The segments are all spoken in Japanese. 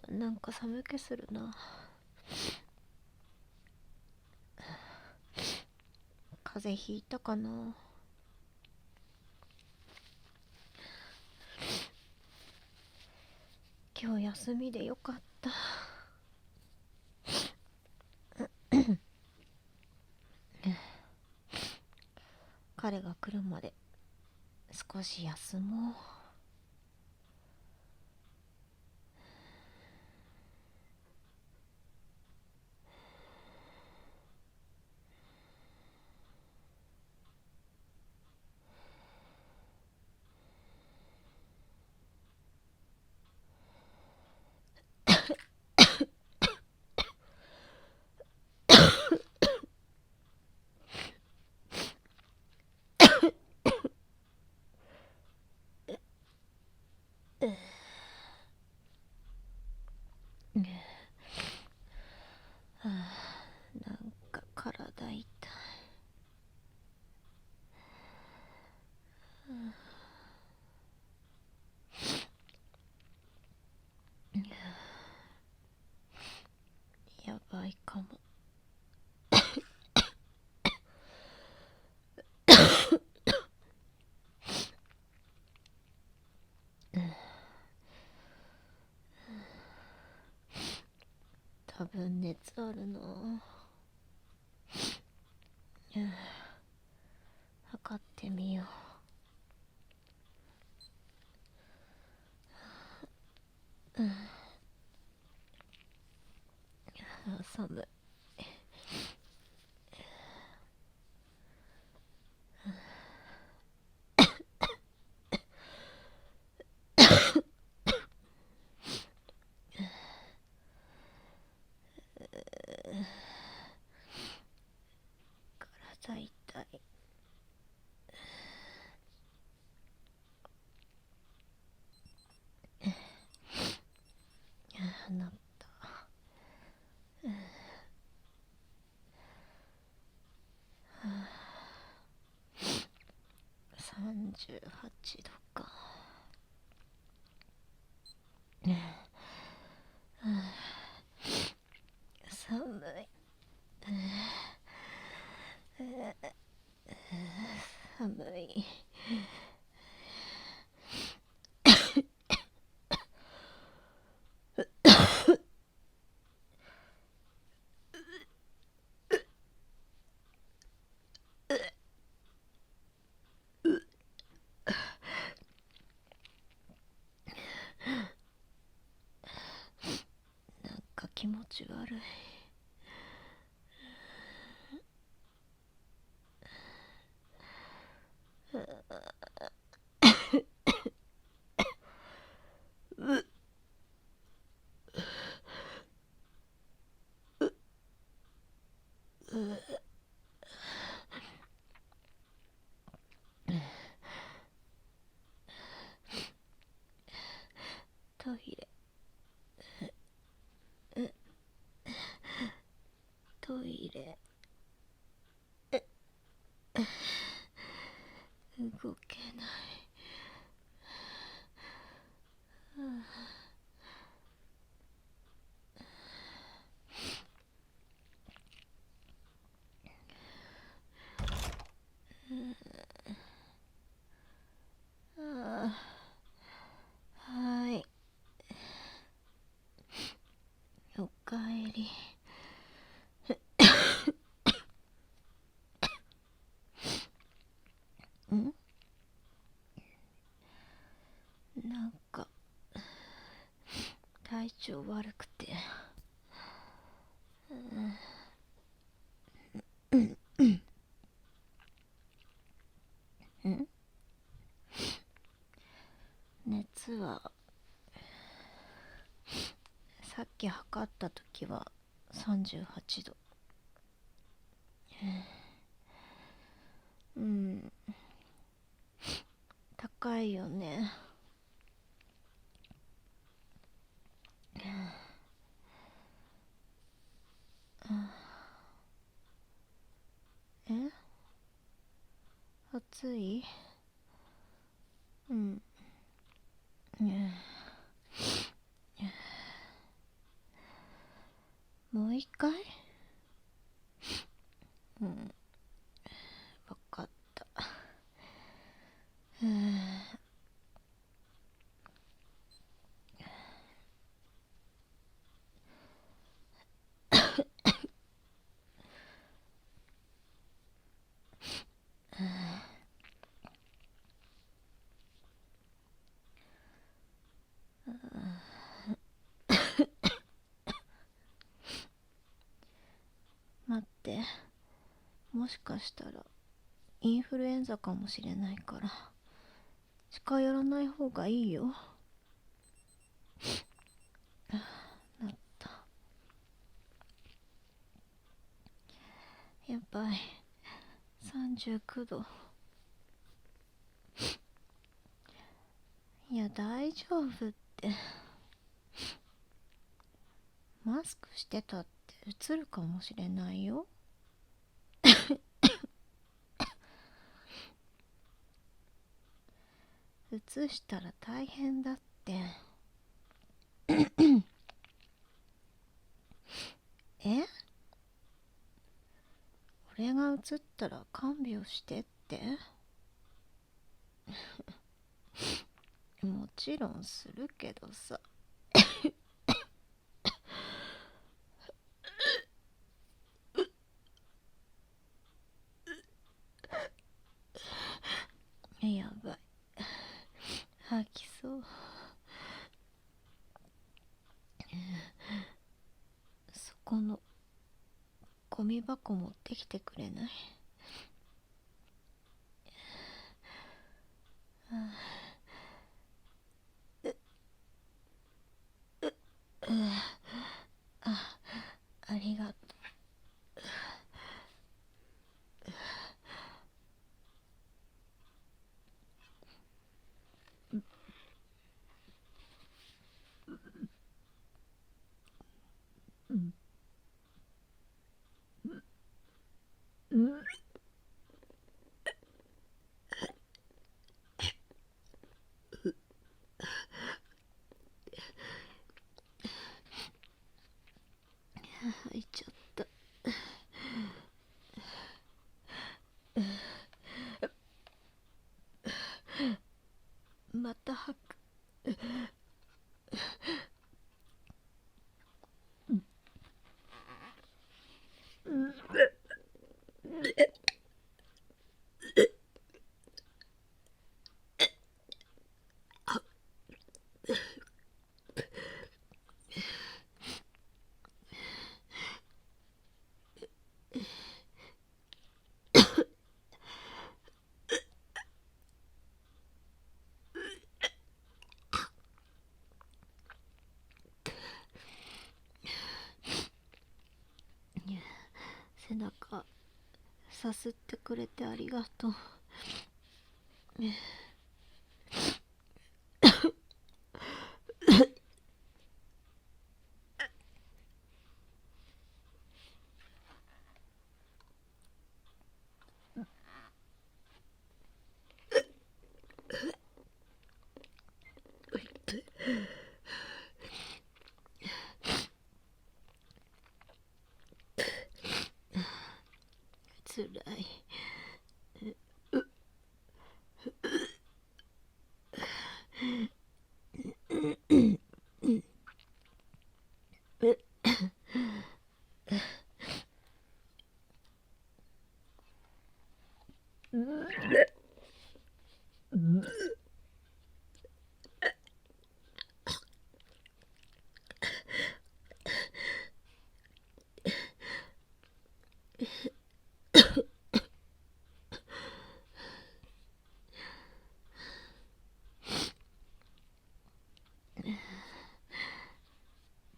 なんか寒気するな。風邪ひいたかな。今日休みでよかった。彼が来るまで少し休もう。なんか体痛い。やばいかも。多分熱あるな。測ってみよう。寒い。体痛い。なった。38度か。寒い。寒い。なんか気持ち悪い。トイレ、トイレ。動けない。はい。おかえり。なんか体調悪くて。熱はさっき測った時は38度。高いよね。え、暑い。もう一回。うん、わかった。待って、もしかしたらインフルエンザかもしれないから近寄らない方がいいよ。なった。やばい、39度。いや大丈夫って。マスクしてたってうつるかもしれないよ。うつしたら大変だって。え、俺がうつったら看病してって。もちろんするけどさ。やばい、吐きそう。そこのゴミ箱持ってきてくれない？あ、ありがとう。吐いちゃった。また吐く。背中さすってくれてありがとう。つらい。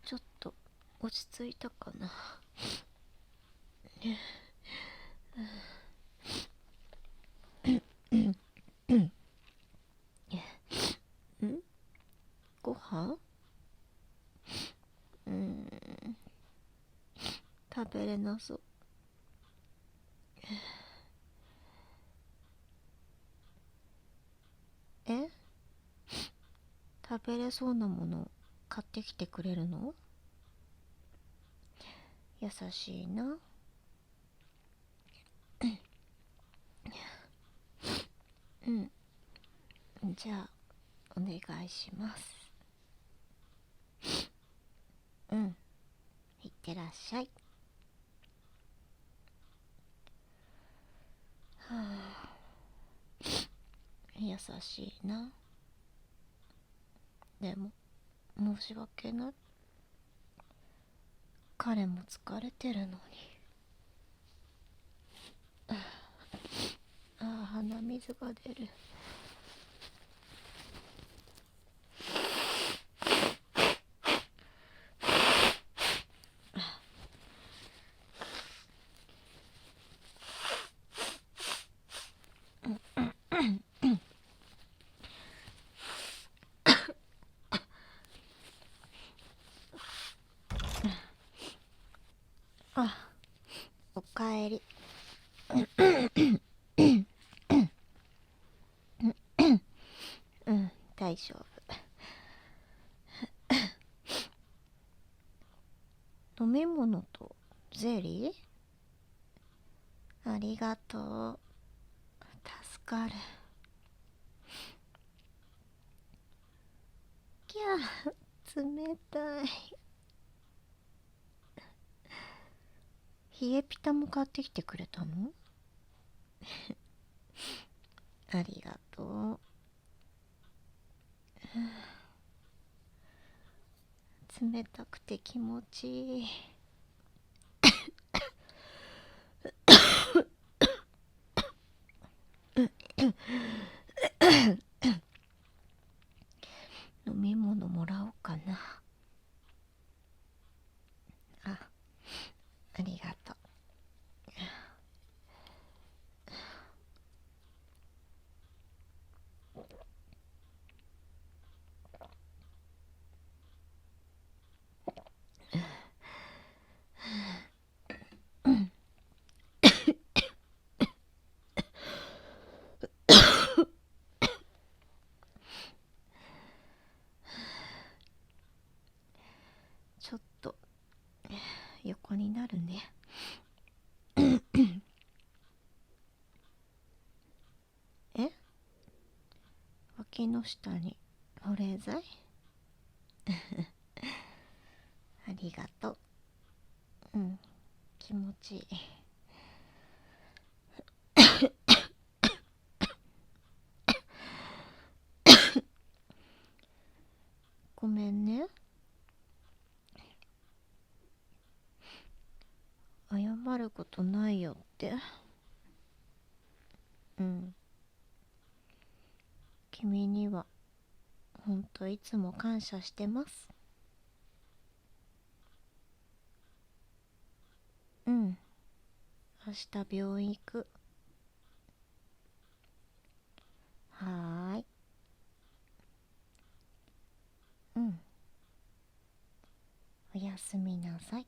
ちょっと落ち着いたかな。ん、ご飯、食べれなそう。え、食べれそうなもの買ってきてくれるの？優しいな。うん。じゃあお願いします。うん。いってらっしゃい。はあ、優しいな。でも申し訳ない。彼も疲れてるのに。ああ、鼻水が出る。あ、おかえり。うん、大丈夫。飲み物とゼリー、ありがとう。助かる。きゃー、冷たい。冷えピタも買ってきてくれたの？ありがとう。冷たくて気持ちいい。飲み物もらおうかな。あ、ありがとう。ちょっと横になるね。え、脇の下に保冷剤？ありがとう。うん、気持ちいい。ごめんね。謝ることないよって。うん。君にはほんといつも感謝してます。うん。明日病院行く。はーい。うん。おやすみなさい。